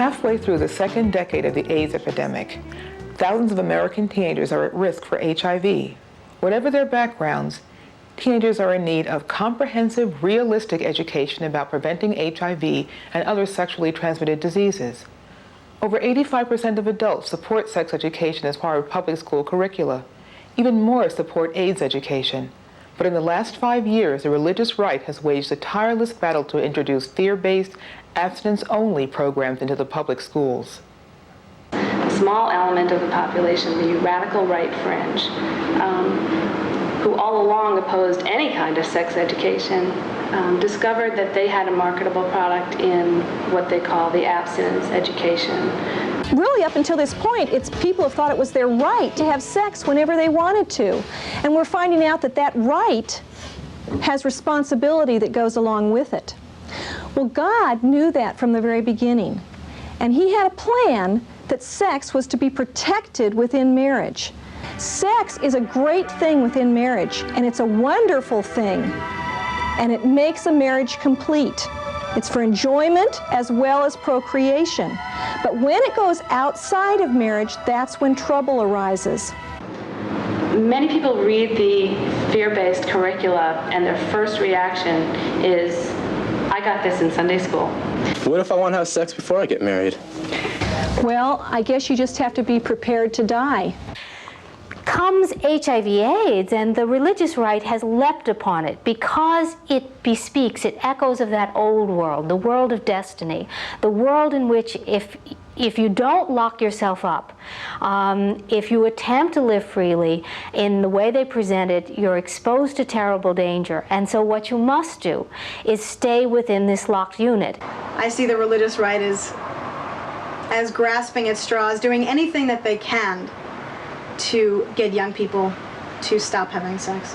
Halfway through the second decade of the AIDS epidemic, thousands of American teenagers are at risk for HIV. Whatever their backgrounds, teenagers are in need of comprehensive, realistic education about preventing HIV and other sexually transmitted diseases. Over 85% of adults support sex education as part of public school curricula. Even more support AIDS education. But in the last 5 years, the religious right has waged a tireless battle to introduce fear-based, abstinence-only programs into the public schools. A small element of the population, the radical right fringe, who all along opposed any kind of sex education, discovered that they had a marketable product in what they call the abstinence education. Really, up until this point, people have thought it was their right to have sex whenever they wanted to. And we're finding out that that right has responsibility that goes along with it. Well, God knew that from the very beginning. And He had a plan that sex was to be protected within marriage. Sex is a great thing within marriage, and it's a wonderful thing. And it makes a marriage complete. It's for enjoyment as well as procreation. But when it goes outside of marriage, that's when trouble arises. Many people read the fear-based curricula and their first reaction is, I got this in Sunday school. What if I want to have sex before I get married? Well, I guess you just have to be prepared to die. Comes HIV/AIDS, and the religious right has leapt upon it because it bespeaks, it echoes of that old world, the world of destiny, the world in which if you don't lock yourself up, if you attempt to live freely in the way they present it, you're exposed to terrible danger. And so what you must do is stay within this locked unit. I see the religious right as grasping at straws, doing anything that they can to get young people to stop having sex.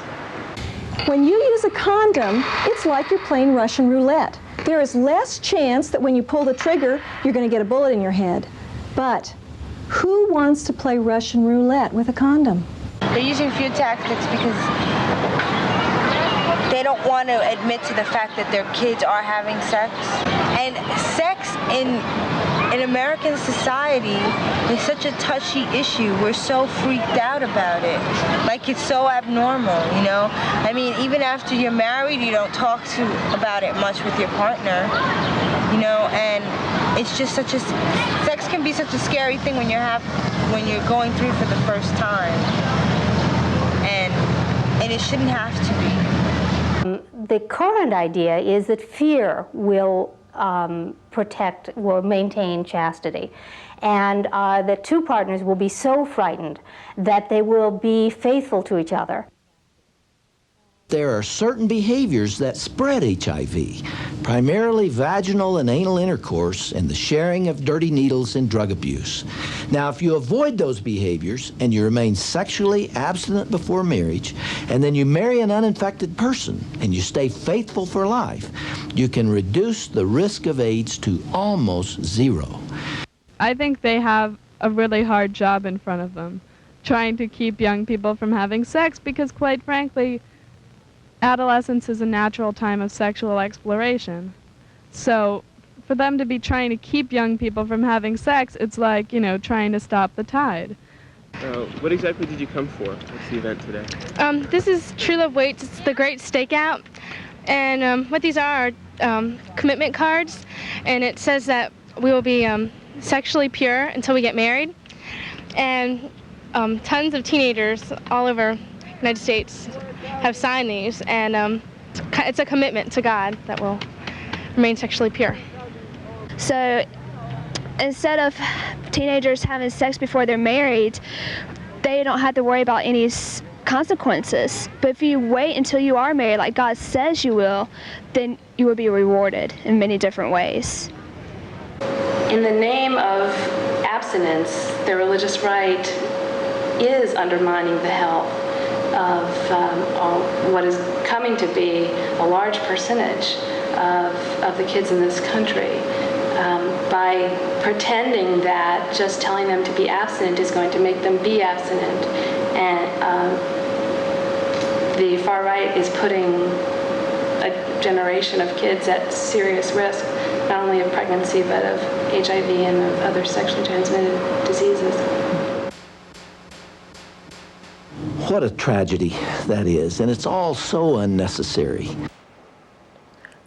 When you use a condom, it's like you're playing Russian roulette. There is less chance that when you pull the trigger, you're going to get a bullet in your head. But who wants to play Russian roulette with a condom? They're using fear tactics because they don't want to admit to the fact that their kids are having sex. And sex in American society is such a touchy issue. We're so freaked out about it. Like, it's so abnormal, you know? I mean, even after you're married, you don't talk about it much with your partner, you know? And it's just sex can be such a scary thing when you're going through for the first time. And it shouldn't have to be. The current idea is that fear will will maintain chastity, and that two partners will be so frightened that they will be faithful to each other. There are certain behaviors that spread HIV, primarily vaginal and anal intercourse and the sharing of dirty needles and drug abuse. Now, if you avoid those behaviors and you remain sexually abstinent before marriage, and then you marry an uninfected person and you stay faithful for life, you can reduce the risk of AIDS to almost zero. I think they have a really hard job in front of them, trying to keep young people from having sex, because quite frankly, adolescence is a natural time of sexual exploration. So for them to be trying to keep young people from having sex, it's like, you know, trying to stop the tide. What exactly did you come for? What's the event today? This is True Love Waits. It's the Great Stakeout. And what these are commitment cards. And it says that we will be sexually pure until we get married. And tons of teenagers all over the United States have signed these, and it's a commitment to God that will remain sexually pure. So instead of teenagers having sex before they're married, they don't have to worry about any consequences. But if you wait until you are married, like God says you will, then you will be rewarded in many different ways. In the name of abstinence, the religious right is undermining the health of what is coming to be a large percentage of the kids in this country, by pretending that just telling them to be abstinent is going to make them be abstinent. And the far right is putting a generation of kids at serious risk, not only of pregnancy, but of HIV and of other sexually transmitted diseases. What a tragedy that is, and it's all so unnecessary.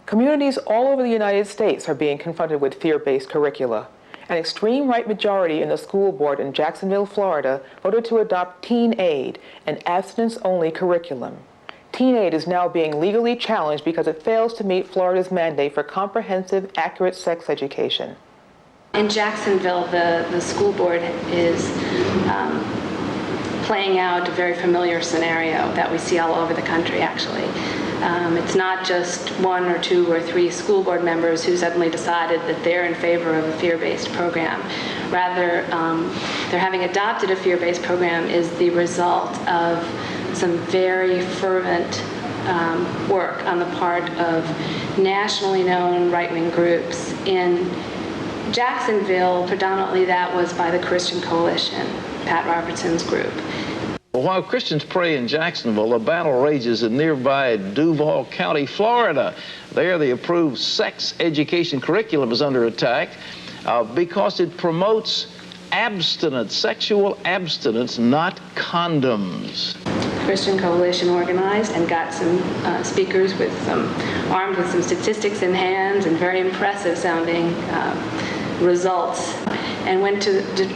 Communities all over the United States are being confronted with fear-based curricula. An extreme right majority in the school board in Jacksonville, Florida, voted to adopt Teen Aid, an abstinence-only curriculum. Teen Aid is now being legally challenged because it fails to meet Florida's mandate for comprehensive, accurate sex education. In Jacksonville, the school board is playing out a very familiar scenario that we see all over the country, actually. It's not just 1 or 2 or 3 school board members who suddenly decided that they're in favor of a fear-based program. Rather, their having adopted a fear-based program is the result of some very fervent work on the part of nationally known right-wing groups. In Jacksonville, predominantly that was by the Christian Coalition, Pat Robertson's group. While Christians pray in Jacksonville, a battle rages in nearby Duval County, Florida. There, the approved sex education curriculum is under attack because it promotes abstinence, sexual abstinence, not condoms. Christian Coalition organized and got some speakers with armed with some statistics in hand and very impressive sounding results, and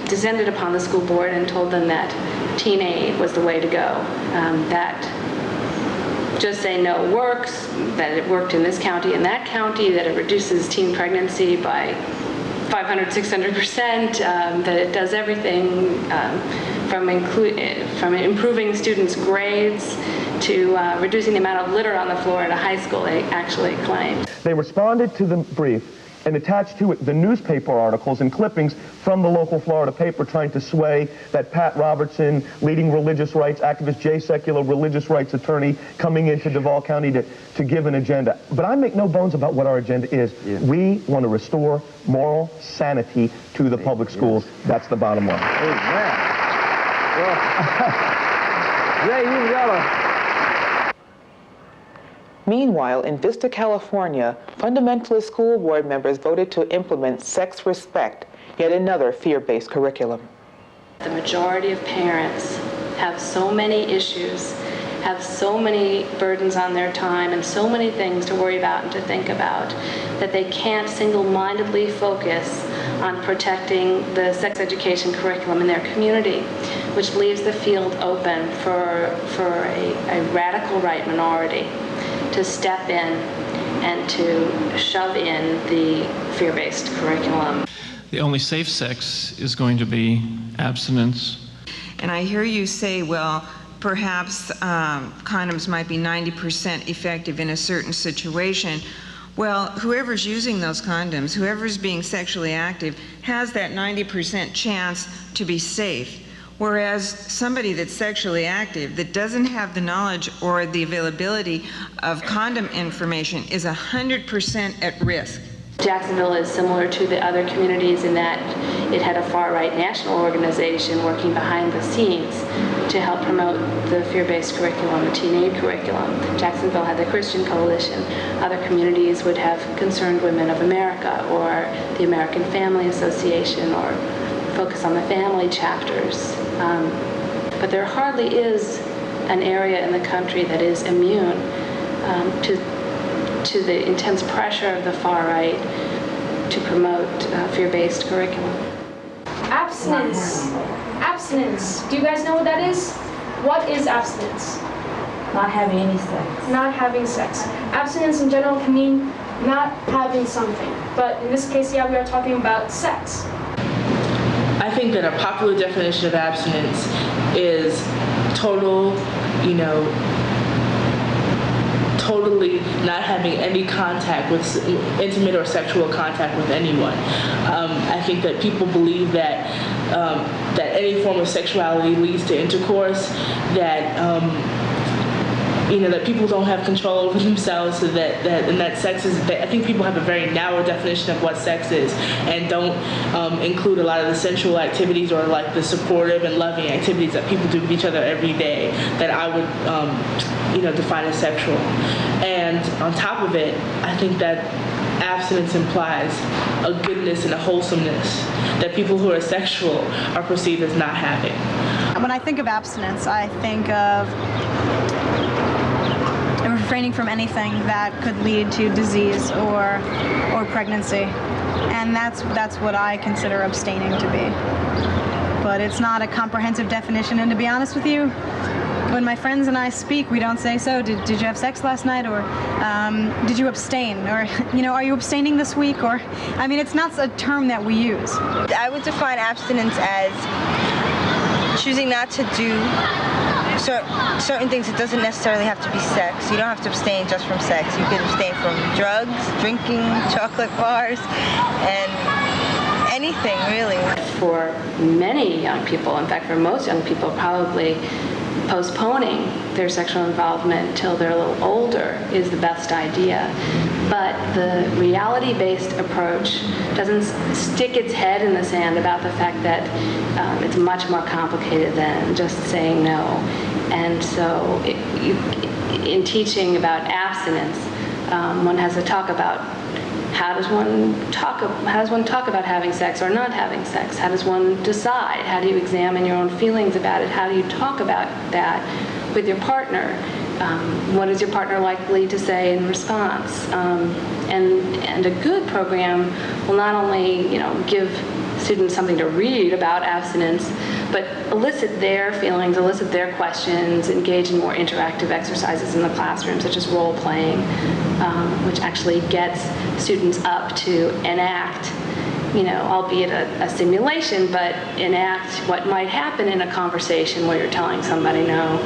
descended upon the school board and told them that Teen Aid was the way to go. That just say no works, that it worked in this county and that county, that it reduces teen pregnancy by 500, 600%, that it does everything from improving students' grades to reducing the amount of litter on the floor at a high school, they actually claimed. They responded to the brief and attached to it the newspaper articles and clippings from the local Florida paper trying to sway that Pat Robertson, leading religious rights activist, J-secular religious rights attorney, coming into Duval County to give an agenda. But I make no bones about what our agenda is. Yeah. We want to restore moral sanity to the public schools. That's the bottom line. Amen. Well, Jay, you've got a... Meanwhile, in Vista, California, fundamentalist school board members voted to implement sex respect, yet another fear-based curriculum. The majority of parents have so many issues, have so many burdens on their time and so many things to worry about and to think about that they can't single-mindedly focus on protecting the sex education curriculum in their community, which leaves the field open for a radical right minority to step in and to shove in the fear-based curriculum. The only safe sex is going to be abstinence. And I hear you say, well, perhaps condoms might be 90% effective in a certain situation. Well, whoever's using those condoms, whoever's being sexually active, has that 90% chance to be safe. Whereas somebody that's sexually active that doesn't have the knowledge or the availability of condom information is 100% at risk. Jacksonville is similar to the other communities in that it had a far-right national organization working behind the scenes to help promote the fear-based curriculum, the Teen Aid curriculum. Jacksonville had the Christian Coalition. Other communities would have Concerned Women of America or the American Family Association or Focus on the Family chapters. But there hardly is an area in the country that is immune to the intense pressure of the far right to promote fear-based curriculum. Abstinence. Abstinence. Do you guys know what that is? What is abstinence? Not having any sex. Not having sex. Abstinence in general can mean not having something. But in this case, yeah, we are talking about sex. I think that a popular definition of abstinence is total, totally not having any contact with intimate or sexual contact with anyone. I think that people believe that that any form of sexuality leads to intercourse, that that people don't have control over themselves, so that sex is. I think people have a very narrow definition of what sex is, and don't include a lot of the sensual activities or like the supportive and loving activities that people do with each other every day that I would define as sexual. And on top of it, I think that abstinence implies a goodness and a wholesomeness that people who are sexual are perceived as not having. When I think of abstinence, I think of refraining from anything that could lead to disease or pregnancy. And that's what I consider abstaining to be. But it's not a comprehensive definition, and to be honest with you, when my friends and I speak, we don't say, so did you have sex last night, or did you abstain, or are you abstaining this week, or I mean, it's not a term that we use. I would define abstinence as choosing not to do certain things. It doesn't necessarily have to be sex. You don't have to abstain just from sex. You can abstain from drugs, drinking, chocolate bars, and anything really. For many young people, in fact for most young people, probably postponing their sexual involvement until they're a little older is the best idea. But the reality-based approach doesn't stick its head in the sand about the fact that it's much more complicated than just saying no. And so in teaching about abstinence, one has to talk about how does one talk about having sex or not having sex? How does one decide? How do you examine your own feelings about it? How do you talk about that with your partner? What is your partner likely to say in response? And a good program will not only give students something to read about abstinence, but elicit their feelings, elicit their questions, engage in more interactive exercises in the classroom, such as role playing, which actually gets students up to enact, albeit a simulation, but enact what might happen in a conversation where you're telling somebody, no,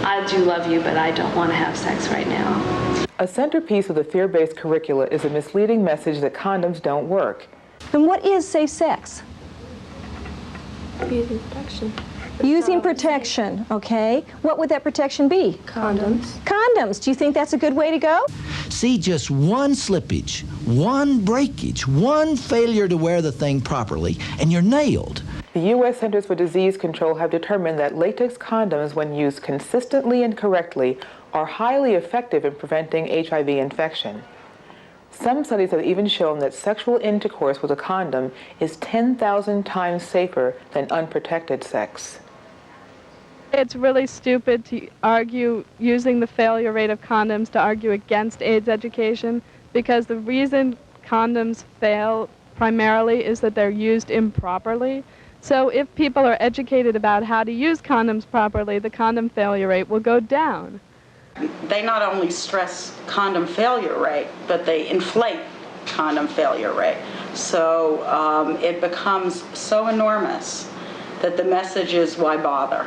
I do love you, but I don't want to have sex right now. A centerpiece of the fear-based curricula is a misleading message that condoms don't work. And what is safe sex? Using protection. Using protection, okay. What would that protection be? Condoms. Condoms. Do you think that's a good way to go? See, just one slippage, one breakage, one failure to wear the thing properly, and you're nailed. The U.S. Centers for Disease Control have determined that latex condoms, when used consistently and correctly, are highly effective in preventing HIV infection. Some studies have even shown that sexual intercourse with a condom is 10,000 times safer than unprotected sex. It's really stupid to argue using the failure rate of condoms to argue against AIDS education, because the reason condoms fail primarily is that they're used improperly. So if people are educated about how to use condoms properly, the condom failure rate will go down. They not only stress condom failure rate, but they inflate condom failure rate. So it becomes so enormous that the message is, why bother?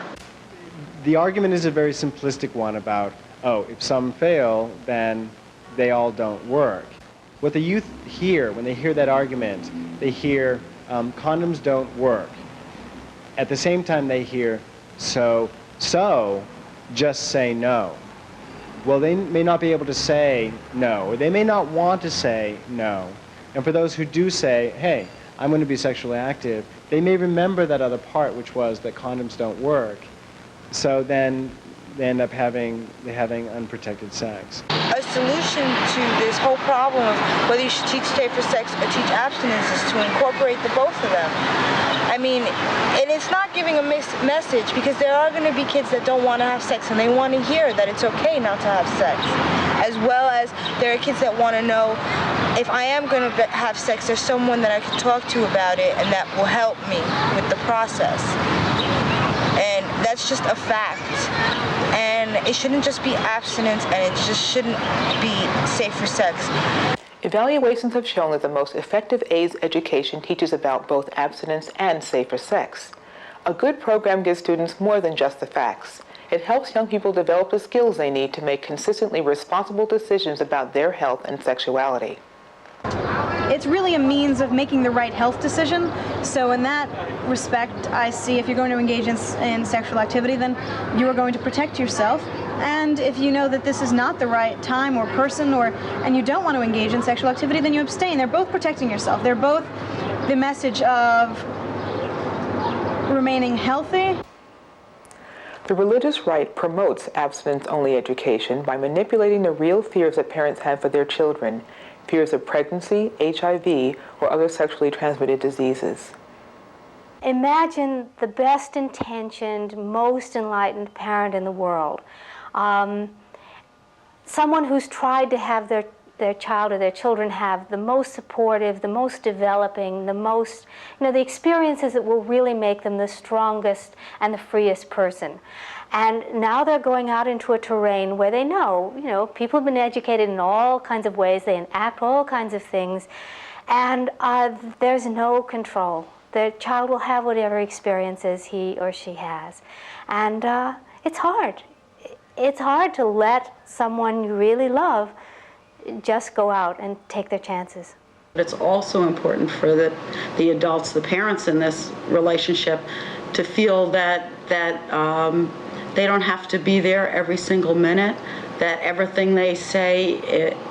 The argument is a very simplistic one about, if some fail, then they all don't work. What the youth hear when they hear that argument, they hear condoms don't work. At the same time they hear, so just say no. Well, they may not be able to say no, or they may not want to say no. And for those who do say, hey, I'm going to be sexually active, they may remember that other part, which was that condoms don't work. So then they end up having unprotected sex. A solution to this whole problem of whether you should teach safer sex or teach abstinence is to incorporate the both of them. I mean, and it's not giving a message, because there are going to be kids that don't want to have sex and they want to hear that it's okay not to have sex. As well as there are kids that want to know, if I am going to have sex, there's someone that I can talk to about it and that will help me with the process. And that's just a fact. And it shouldn't just be abstinence, and it just shouldn't be safer sex. Evaluations have shown that the most effective AIDS education teaches about both abstinence and safer sex. A good program gives students more than just the facts. It helps young people develop the skills they need to make consistently responsible decisions about their health and sexuality. It's really a means of making the right health decision. So in that respect, I see if you're going to engage in sexual activity, then you are going to protect yourself. And if you know that this is not the right time or person, and you don't want to engage in sexual activity, then you abstain. They're both protecting yourself. They're both the message of remaining healthy. The religious right promotes abstinence-only education by manipulating the real fears that parents have for their children, fears of pregnancy, HIV, or other sexually transmitted diseases. Imagine the best intentioned, most enlightened parent in the world. Someone who's tried to have their child or their children have the most supportive, the most developing, the most, the experiences that will really make them the strongest and the freest person. And now they're going out into a terrain where they know, people have been educated in all kinds of ways, they enact all kinds of things, and there's no control. The child will have whatever experiences he or she has. And it's hard. It's hard to let someone you really love just go out and take their chances. It's also important for the adults, the parents in this relationship, to feel that they don't have to be there every single minute, that everything they say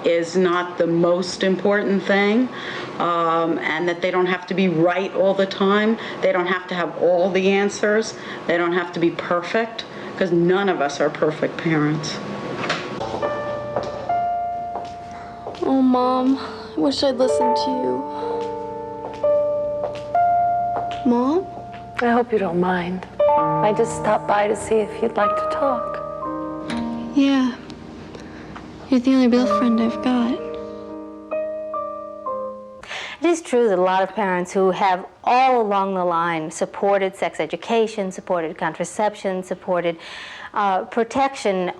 is not the most important thing, and that they don't have to be right all the time. They don't have to have all the answers. They don't have to be perfect, because none of us are perfect parents. Oh, Mom, I wish I'd listened to you. Mom? I hope you don't mind. I just stopped by to see if you'd like to talk. Yeah. You're the only real friend I've got. It is true that a lot of parents who have all along the line supported sex education, supported contraception, supported protection,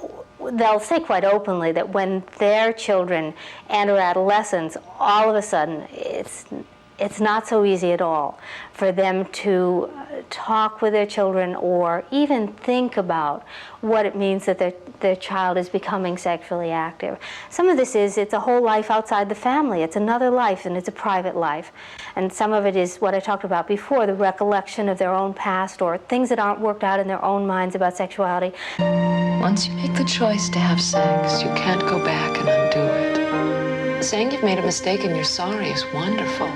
they'll say quite openly that when their children enter adolescence, all of a sudden it's not so easy at all for them to talk with their children or even think about what it means that their child is becoming sexually active. Some of this is, it's a whole life outside the family. It's another life, and it's a private life. And some of it is what I talked about before, the recollection of their own past or things that aren't worked out in their own minds about sexuality. Once you make the choice to have sex, you can't go back and undo it. Saying you've made a mistake and you're sorry is wonderful,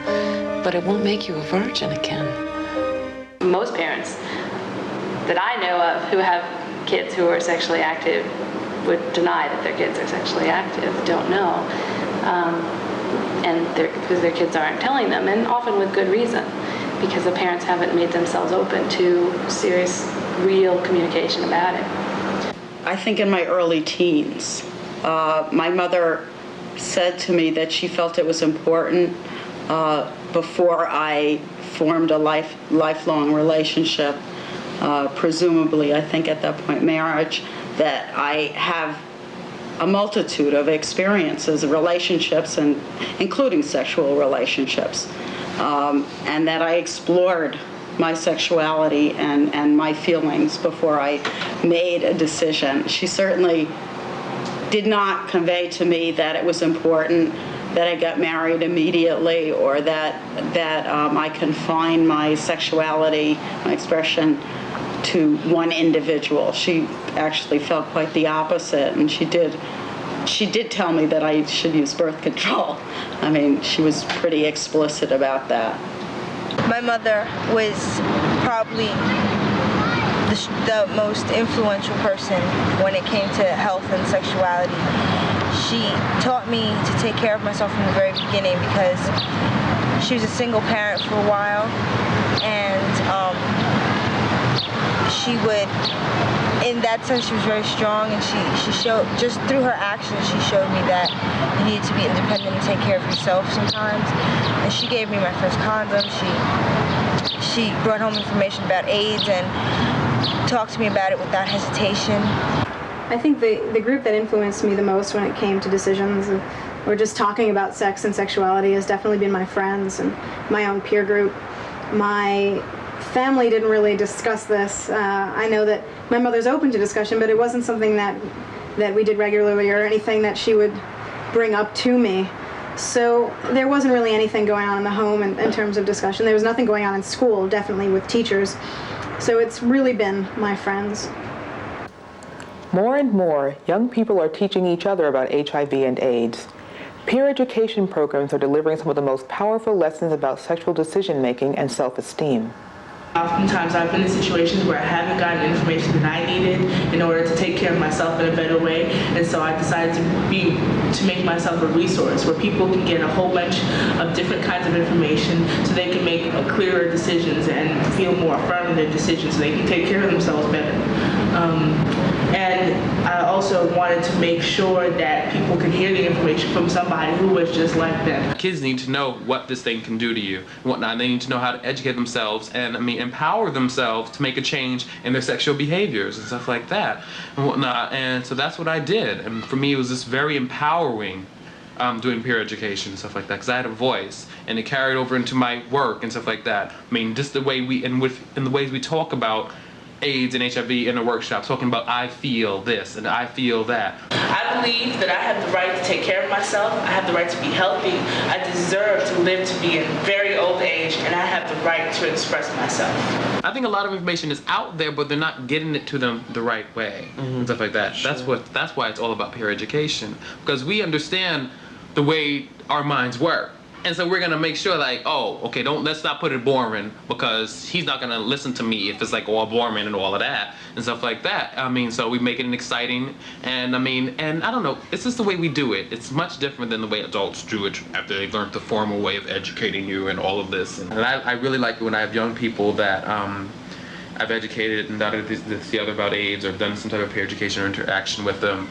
but it won't make you a virgin again. Most parents that I know of who have kids who are sexually active would deny that their kids are sexually active, don't know, and because their kids aren't telling them, and often with good reason, because the parents haven't made themselves open to serious, real communication about it. I think in my early teens, my mother said to me that she felt it was important before I formed a lifelong relationship, presumably, I think at that point, marriage, that I have a multitude of experiences, relationships, and including sexual relationships, and that I explored my sexuality and my feelings before I made a decision. She certainly did not convey to me that it was important that I got married immediately or that I confined my sexuality, my expression, to one individual. She actually felt quite the opposite, and she did tell me that I should use birth control. I mean, she was pretty explicit about that. My mother was probably the most influential person when it came to health and sexuality. She taught me to take care of myself from the very beginning because she was a single parent for a while, and she would, in that sense, she was very strong, and she showed, just through her actions, she showed me that you need to be independent and take care of yourself sometimes. And she gave me my first condom. She brought home information about AIDS and talked to me about it without hesitation. I think the group that influenced me the most when it came to decisions or just talking about sex and sexuality has definitely been my friends and my own peer group. My family didn't really discuss this. I know that my mother's open to discussion, but it wasn't something that we did regularly or anything that she would bring up to me. So there wasn't really anything going on in the home in terms of discussion. There was nothing going on in school, definitely with teachers. So it's really been my friends. More and more, young people are teaching each other about HIV and AIDS. Peer education programs are delivering some of the most powerful lessons about sexual decision-making and self-esteem. Oftentimes I've been in situations where I haven't gotten information that I needed in order to take care of myself in a better way, and so I decided to make myself a resource where people can get a whole bunch of different kinds of information so they can make clearer decisions and feel more affirmed in their decisions so they can take care of themselves better. And I also wanted to make sure that people could hear the information from somebody who was just like them. Kids need to know what this thing can do to you and whatnot. They need to know how to educate themselves and, empower themselves to make a change in their sexual behaviors and stuff like that and whatnot. And so that's what I did. And for me, it was just very empowering doing peer education and stuff like that, because I had a voice, and it carried over into my work and stuff like that. Just the way in the ways we talk about AIDS and HIV in the workshops, talking about I feel this and I feel that. I believe that I have the right to take care of myself. I have the right to be healthy. I deserve to live to be in very old age, and I have the right to express myself. I think a lot of information is out there, but they're not getting it to them the right way and stuff like that. Sure. That's why it's all about peer education, because we understand the way our minds work. And so we're gonna make sure, like, oh, okay, let's not put it boring, because he's not gonna listen to me if it's like all boring and all of that and stuff like that. So we make it exciting, and and I don't know, it's just the way we do it. It's much different than the way adults do it after they've learned the formal way of educating you and all of this. And I really like it when I have young people that I've educated and done the other about AIDS or done some type of peer education or interaction with them.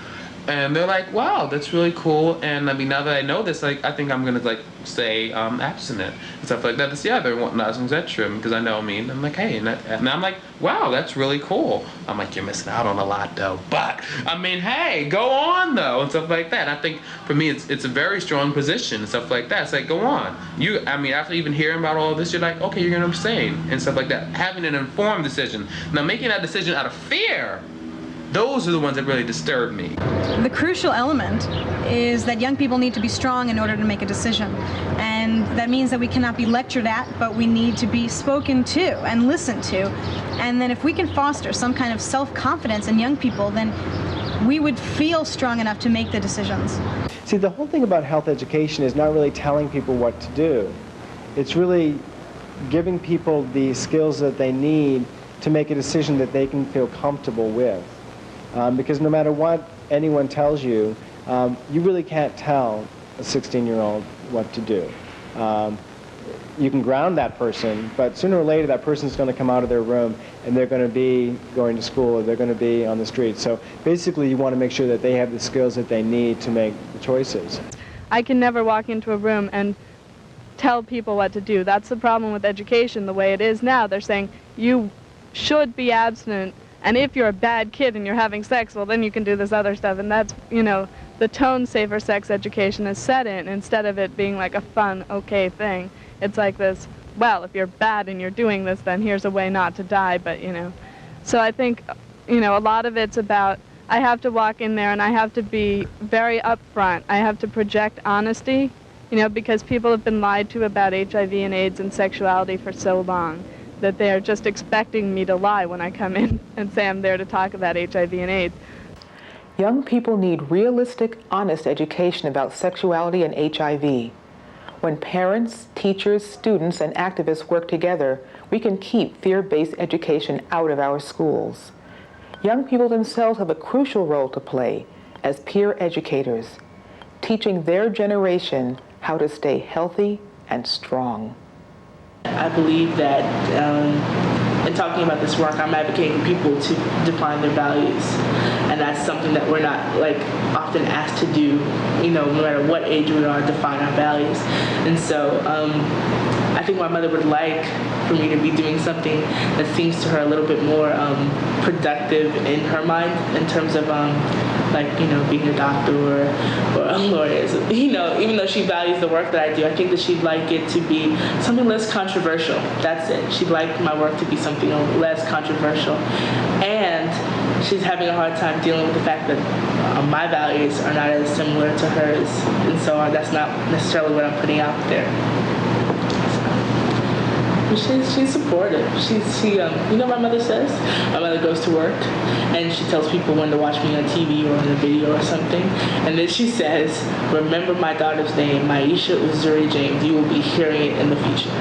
And they're like, wow, that's really cool. And now that I know this, I think I'm gonna say abstinent and stuff like that. That's the other and whatnot, etc. Because I know I'm like, hey, and I'm like, wow, that's really cool. I'm like, you're missing out on a lot though. But hey, go on though and stuff like that. I think for me, it's a very strong position and stuff like that. It's like, go on. After even hearing about all of this, you're like, okay, you're gonna abstain and stuff like that. Having an informed decision. Now, making that decision out of fear, those are the ones that really disturb me. The crucial element is that young people need to be strong in order to make a decision. And that means that we cannot be lectured at, but we need to be spoken to and listened to. And then if we can foster some kind of self-confidence in young people, then we would feel strong enough to make the decisions. See, the whole thing about health education is not really telling people what to do. It's really giving people the skills that they need to make a decision that they can feel comfortable with. Because no matter what anyone tells you, you really can't tell a 16-year-old what to do. You can ground that person, but sooner or later that person's going to come out of their room and they're going to be going to school or they're going to be on the street. So basically you want to make sure that they have the skills that they need to make the choices. I can never walk into a room and tell people what to do. That's the problem with education the way it is now. They're saying you should be abstinent, and if you're a bad kid and you're having sex, well, then you can do this other stuff. And that's, the tone safer sex education is set in, instead of it being like a fun, okay thing. It's like this, well, if you're bad and you're doing this, then here's a way not to die, but, So I think, a lot of it's about, I have to walk in there and I have to be very upfront. I have to project honesty, because people have been lied to about HIV and AIDS and sexuality for so long that they're just expecting me to lie when I come in and say I'm there to talk about HIV and AIDS. Young people need realistic, honest education about sexuality and HIV. When parents, teachers, students, and activists work together, we can keep fear-based education out of our schools. Young people themselves have a crucial role to play as peer educators, teaching their generation how to stay healthy and strong. I believe that in talking about this work, I'm advocating for people to define their values. And that's something that we're not often asked to do, no matter what age we are, define our values. And so I think my mother would like for me to be doing something that seems to her a little bit more productive in her mind, in terms of being a doctor or a lawyer. Even though she values the work that I do, I think that she'd like it to be something less controversial. That's it. She'd like my work to be something less controversial. And she's having a hard time dealing with the fact that my values are not as similar to hers. And so that's not necessarily what I'm putting out there. She's supportive. My mother says? My mother goes to work and she tells people when to watch me on TV or in a video or something. And then she says, remember my daughter's name, Maisha Uzuri James. You will be hearing it in the future.